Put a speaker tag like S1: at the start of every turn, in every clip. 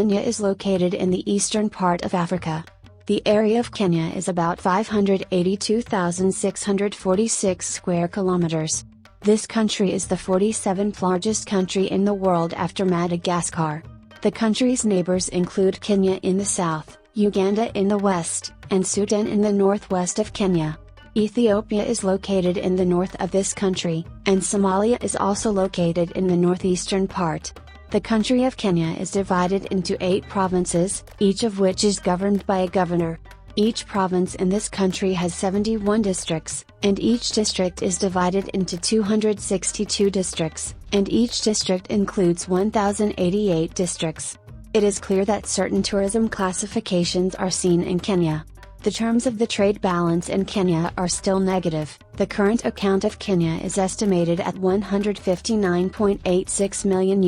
S1: Kenya is located in the eastern part of Africa. The area of Kenya is about 582,646 square kilometers. This country is the 47th largest country in the world after Madagascar. The country's neighbors include Kenya in the south, Uganda in the west, and Sudan in the northwest of Kenya. Ethiopia is located in the north of this country, and Somalia is also located in the northeastern part. The country of Kenya is divided into 8 provinces, each of which is governed by a governor. Each province in this country has 71 districts, and each district is divided into 262 districts, and each district includes 1,088 districts. It is clear that certain tourism classifications are seen in Kenya. The terms of the trade balance in Kenya are still negative. The current account of Kenya is estimated at $159.86 million.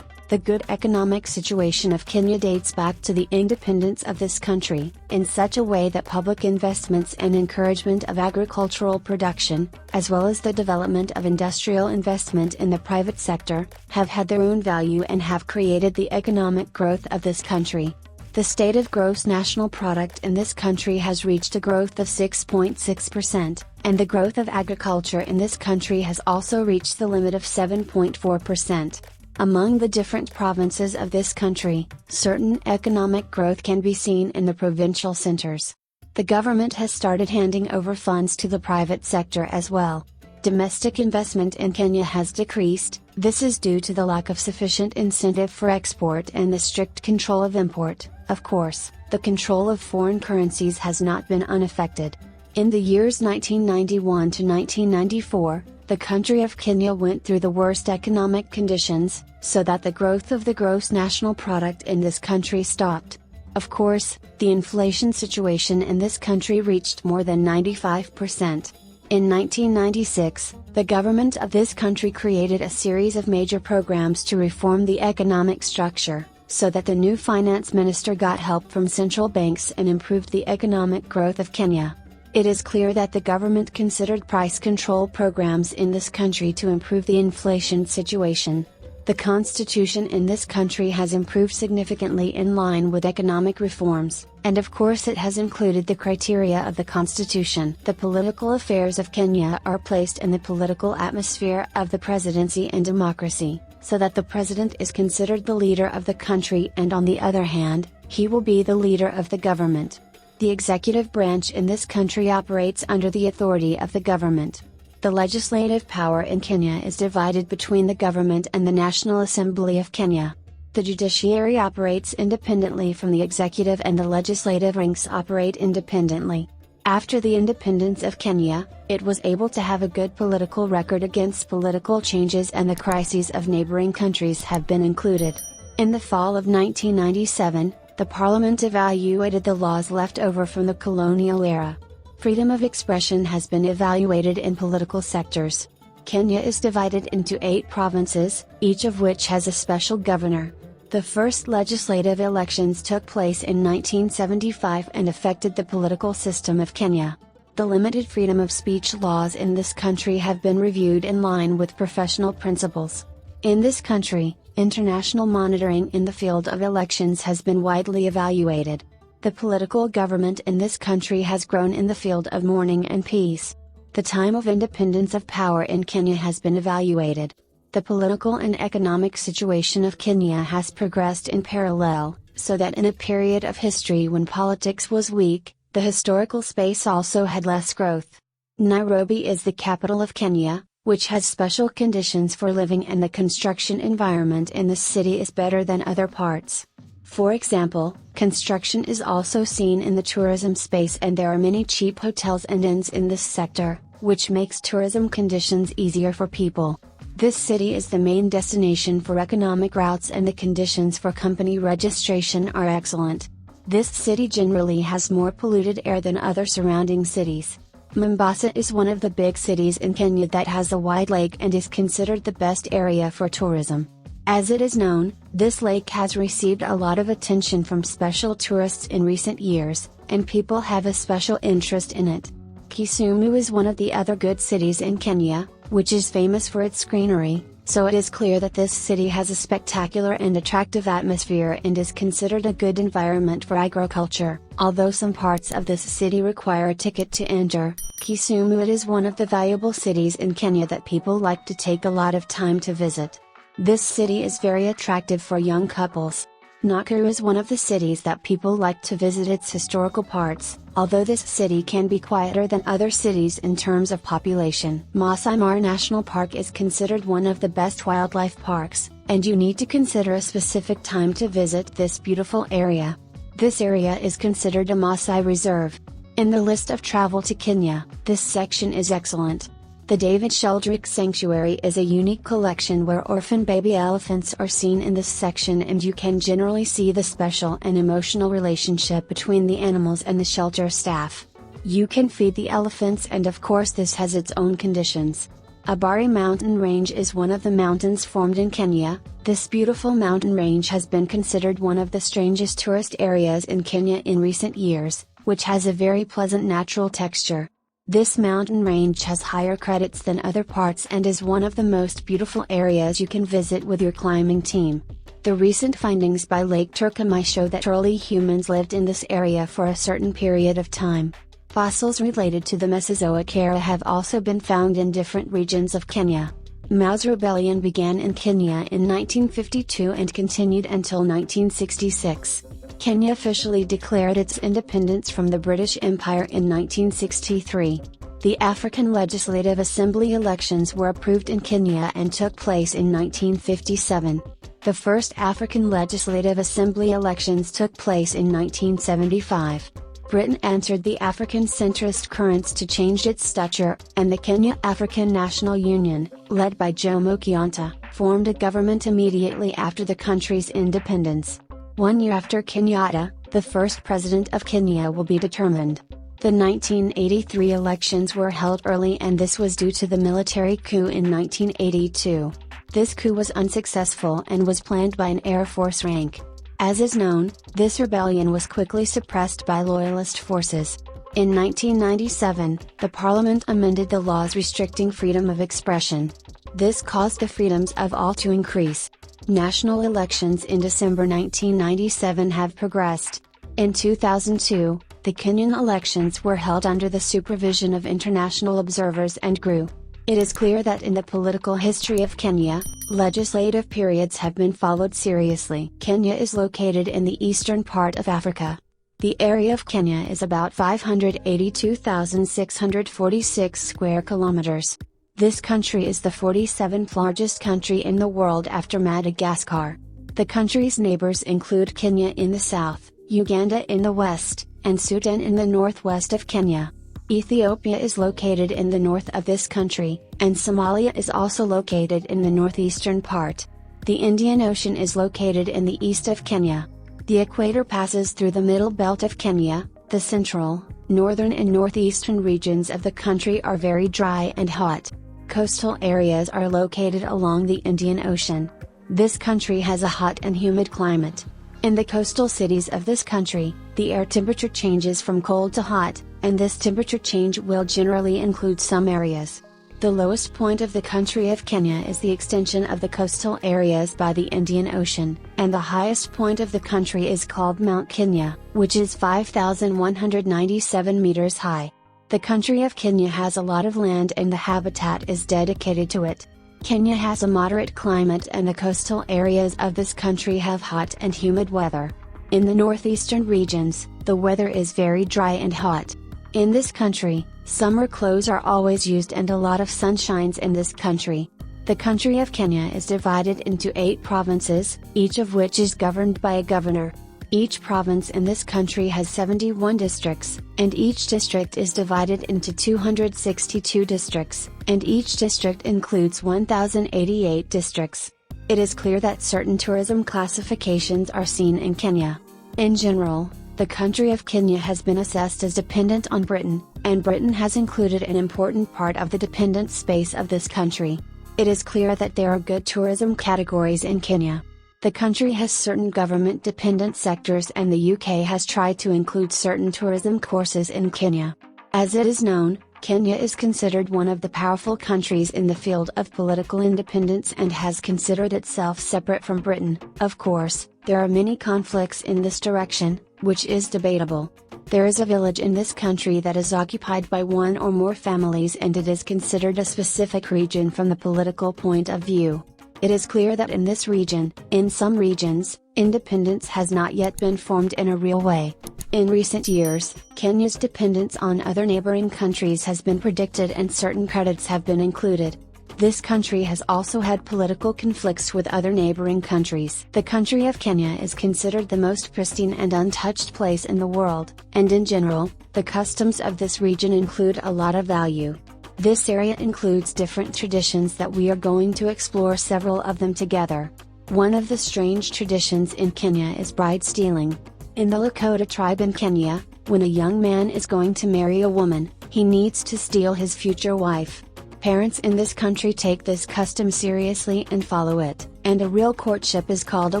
S1: The good economic situation of Kenya dates back to the independence of this country, in such a way that public investments and encouragement of agricultural production, as well as the development of industrial investment in the private sector, have had their own value and have created the economic growth of this country. The state of gross national product in this country has reached a growth of 6.6%, and the growth of agriculture in this country has also reached the limit of 7.4%. Among the different provinces of this country, certain economic growth can be seen in the provincial centers. The government has started handing over funds to the private sector as well. Domestic investment in Kenya has decreased. This is due to the lack of sufficient incentive for export and the strict control of import. Of course, the control of foreign currencies has not been unaffected. In the years 1991 to 1994, the country of Kenya went through the worst economic conditions, so that the growth of the gross national product in this country stopped. Of course, the inflation situation in this country reached more than 95%. In 1996, the government of this country created a series of major programs to reform the economic structure, so that the new finance minister got help from central banks and improved the economic growth of Kenya. It is clear that the government considered price control programs in this country to improve the inflation situation. The constitution in this country has improved significantly in line with economic reforms, and of course it has included the criteria of the constitution. The political affairs of Kenya are placed in the political atmosphere of the presidency and democracy, so that the president is considered the leader of the country, and on the other hand, he will be the leader of the government. The executive branch in this country operates under the authority of the government. The legislative power in Kenya is divided between the government and the National Assembly of Kenya. The judiciary operates independently from the executive, and the legislative ranks operate independently. After the independence of Kenya, it was able to have a good political record against political changes, and the crises of neighboring countries have been included. In the fall of 1997, the parliament evaluated the laws left over from the colonial era. Freedom of expression has been evaluated in political sectors. Kenya is divided into 8 provinces, each of which has a special governor. The first legislative elections took place in 1975 and affected the political system of Kenya. The limited freedom of speech laws in this country have been reviewed in line with professional principles. In this country, international monitoring in the field of elections has been widely evaluated. The political government in this country has grown in the field of mourning and peace. The time of independence of power in Kenya has been evaluated. The political and economic situation of Kenya has progressed in parallel, so that in a period of history when politics was weak, the historical space also had less growth. Nairobi is the capital of Kenya, which has special conditions for living, and the construction environment in the city is better than other parts. For example, construction is also seen in the tourism space, and there are many cheap hotels and inns in this sector, which makes tourism conditions easier for people. This city is the main destination for economic routes, and the conditions for company registration are excellent. This city generally has more polluted air than other surrounding cities. Mombasa is one of the big cities in Kenya that has a wide lake and is considered the best area for tourism. As it is known, this lake has received a lot of attention from special tourists in recent years, and people have a special interest in it. Kisumu is one of the other good cities in Kenya, which is famous for its greenery. So it is clear that this city has a spectacular and attractive atmosphere and is considered a good environment for agriculture. Although some parts of this city require a ticket to enter, Kisumu it is one of the valuable cities in Kenya that people like to take a lot of time to visit. This city is very attractive for young couples. Nakuru is one of the cities that people like to visit its historical parts, although this city can be quieter than other cities in terms of population. Maasai Mara National Park is considered one of the best wildlife parks, and you need to consider a specific time to visit this beautiful area. This area is considered a Maasai reserve. In the list of travel to Kenya, this section is excellent. The David Sheldrick Sanctuary is a unique collection where orphan baby elephants are seen in this section, and you can generally see the special and emotional relationship between the animals and the shelter staff. You can feed the elephants, and of course this has its own conditions. Abari mountain range is one of the mountains formed in Kenya. This beautiful mountain range has been considered one of the strangest tourist areas in Kenya in recent years, which has a very pleasant natural texture. This mountain range has higher credits than other parts and is one of the most beautiful areas you can visit with your climbing team. The recent findings by Lake Turkana show that early humans lived in this area for a certain period of time. Fossils related to the Mesozoic era have also been found in different regions of Kenya. Mao's rebellion began in Kenya in 1952 and continued until 1966. Kenya officially declared its independence from the British Empire in 1963. The African Legislative Assembly elections were approved in Kenya and took place in 1957. The first African Legislative Assembly elections took place in 1975. Britain entered the African centrist currents to change its stature, and the Kenya African National Union, led by Jomo Kenyatta, formed a government immediately after the country's independence. 1 year after Kenyatta, the first president of Kenya will be determined. The 1983 elections were held early, and this was due to the military coup in 1982. This coup was unsuccessful and was planned by an Air Force rank. As is known, this rebellion was quickly suppressed by loyalist forces. In 1997, the parliament amended the laws restricting freedom of expression. This caused the freedoms of all to increase. National elections in December 1997 have progressed. In 2002, the Kenyan elections were held under the supervision of international observers and grew. It is clear that in the political history of Kenya, legislative periods have been followed seriously. Kenya is located in the eastern part of Africa. The area of Kenya is about 582,646 square kilometers. This country is the 47th largest country in the world after Madagascar. The country's neighbors include Kenya in the south, Uganda in the west, and Sudan in the northwest of Kenya. Ethiopia is located in the north of this country, and Somalia is also located in the northeastern part. The Indian Ocean is located in the east of Kenya. The equator passes through the middle belt of Kenya. The central, northern and northeastern regions of the country are very dry and hot. Coastal areas are located along the Indian Ocean. This country has a hot and humid climate. In the coastal cities of this country, the air temperature changes from cold to hot, and this temperature change will generally include some areas. The lowest point of the country of Kenya is the extension of the coastal areas by the Indian Ocean, and the highest point of the country is called Mount Kenya, which is 5,197 meters high. The country of Kenya has a lot of land and the habitat is dedicated to it. Kenya has a moderate climate and the coastal areas of this country have hot and humid weather. In the northeastern regions, the weather is very dry and hot. In this country, summer clothes are always used and a lot of sun shines in this country. The country of Kenya is divided into 8 provinces, each of which is governed by a governor. Each province in this country has 71 districts, and each district is divided into 262 districts, and each district includes 1,088 districts. It is clear that certain tourism classifications are seen in Kenya. In general, the country of Kenya has been assessed as dependent on Britain, and Britain has included an important part of the dependent space of this country. It is clear that there are good tourism categories in Kenya. The country has certain government-dependent sectors, and the UK has tried to include certain tourism courses in Kenya. As it is known, Kenya is considered one of the powerful countries in the field of political independence and has considered itself separate from Britain. Of course, there are many conflicts in this direction, which is debatable. There is a village in this country that is occupied by one or more families and it is considered a specific region from the political point of view. It is clear that in this region, in some regions, independence has not yet been formed in a real way. In recent years, Kenya's dependence on other neighboring countries has been predicted and certain credits have been included. This country has also had political conflicts with other neighboring countries. The country of Kenya is considered the most pristine and untouched place in the world, and in general, the customs of this region include a lot of value. This area includes different traditions that we are going to explore several of them together. One of the strange traditions in Kenya is bride stealing. In the Lakota tribe in Kenya, when a young man is going to marry a woman, he needs to steal his future wife. Parents in this country take this custom seriously and follow it, and a real courtship is called a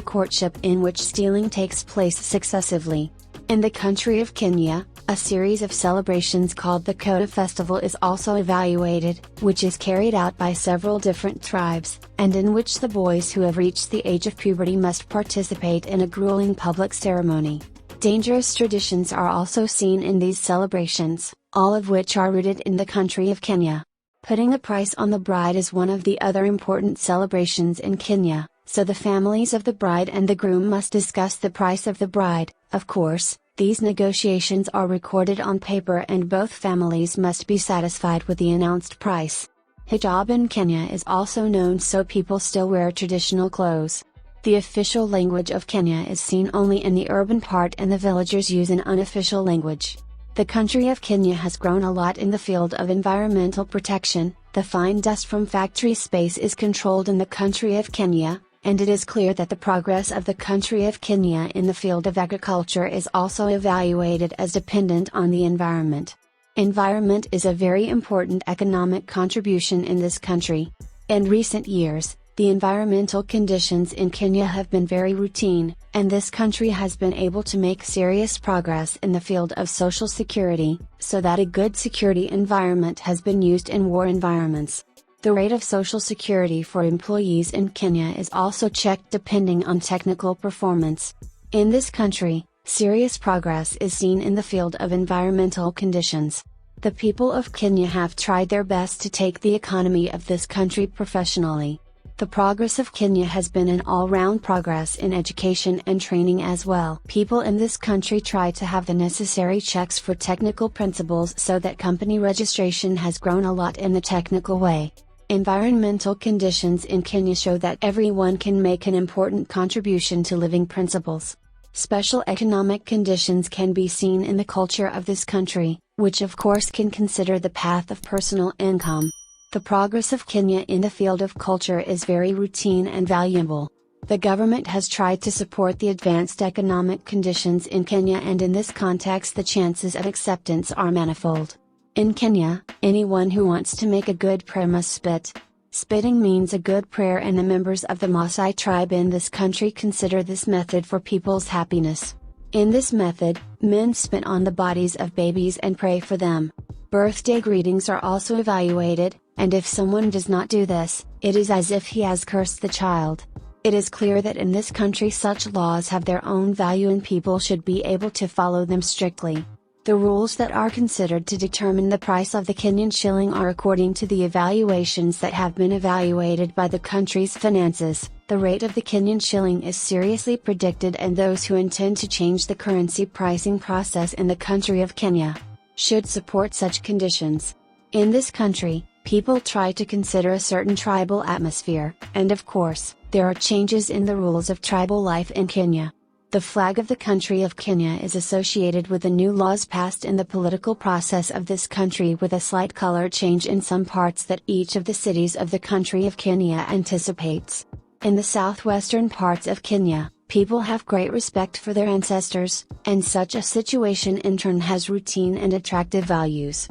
S1: courtship in which stealing takes place successively. In the country of Kenya, a series of celebrations called the Kota Festival is also evaluated, which is carried out by several different tribes, and in which the boys who have reached the age of puberty must participate in a grueling public ceremony. Dangerous traditions are also seen in these celebrations, all of which are rooted in the country of Kenya. Putting a price on the bride is one of the other important celebrations in Kenya, so the families of the bride and the groom must discuss the price of the bride. Of course, these negotiations are recorded on paper and both families must be satisfied with the announced price. Hijab in Kenya is also known, so people still wear traditional clothes. The official language of Kenya is seen only in the urban part and the villagers use an unofficial language. The country of Kenya has grown a lot in the field of environmental protection. The fine dust from factory space is controlled in the country of Kenya, and it is clear that the progress of the country of Kenya in the field of agriculture is also evaluated as dependent on the environment. Environment is a very important economic contribution in this country. In recent years, the environmental conditions in Kenya have been very routine, and this country has been able to make serious progress in the field of social security, so that a good security environment has been used in war environments. The rate of social security for employees in Kenya is also checked depending on technical performance. In this country, serious progress is seen in the field of environmental conditions. The people of Kenya have tried their best to take the economy of this country professionally. The progress of Kenya has been an all-round progress in education and training as well. People in this country try to have the necessary checks for technical principles, so that company registration has grown a lot in the technical way. Environmental conditions in Kenya show that everyone can make an important contribution to living principles. Special economic conditions can be seen in the culture of this country, which of course can consider the path of personal income. The progress of Kenya in the field of culture is very routine and valuable. The government has tried to support the advanced economic conditions in Kenya, and in this context the chances of acceptance are manifold. In Kenya, anyone who wants to make a good prayer must spit. Spitting means a good prayer, and the members of the Maasai tribe in this country consider this method for people's happiness. In this method, men spit on the bodies of babies and pray for them. Birthday greetings are also evaluated, and if someone does not do this, it is as if he has cursed the child. It is clear that in this country such laws have their own value and people should be able to follow them strictly. The rules that are considered to determine the price of the Kenyan shilling are according to the evaluations that have been evaluated by the country's finances. The rate of the Kenyan shilling is seriously predicted, and those who intend to change the currency pricing process in the country of Kenya should support such conditions. In this country, people try to consider a certain tribal atmosphere, and of course, there are changes in the rules of tribal life in Kenya. The flag of the country of Kenya is associated with the new laws passed in the political process of this country, with a slight color change in some parts that each of the cities of the country of Kenya anticipates. In the southwestern parts of Kenya, people have great respect for their ancestors, and such a situation in turn has routine and attractive values.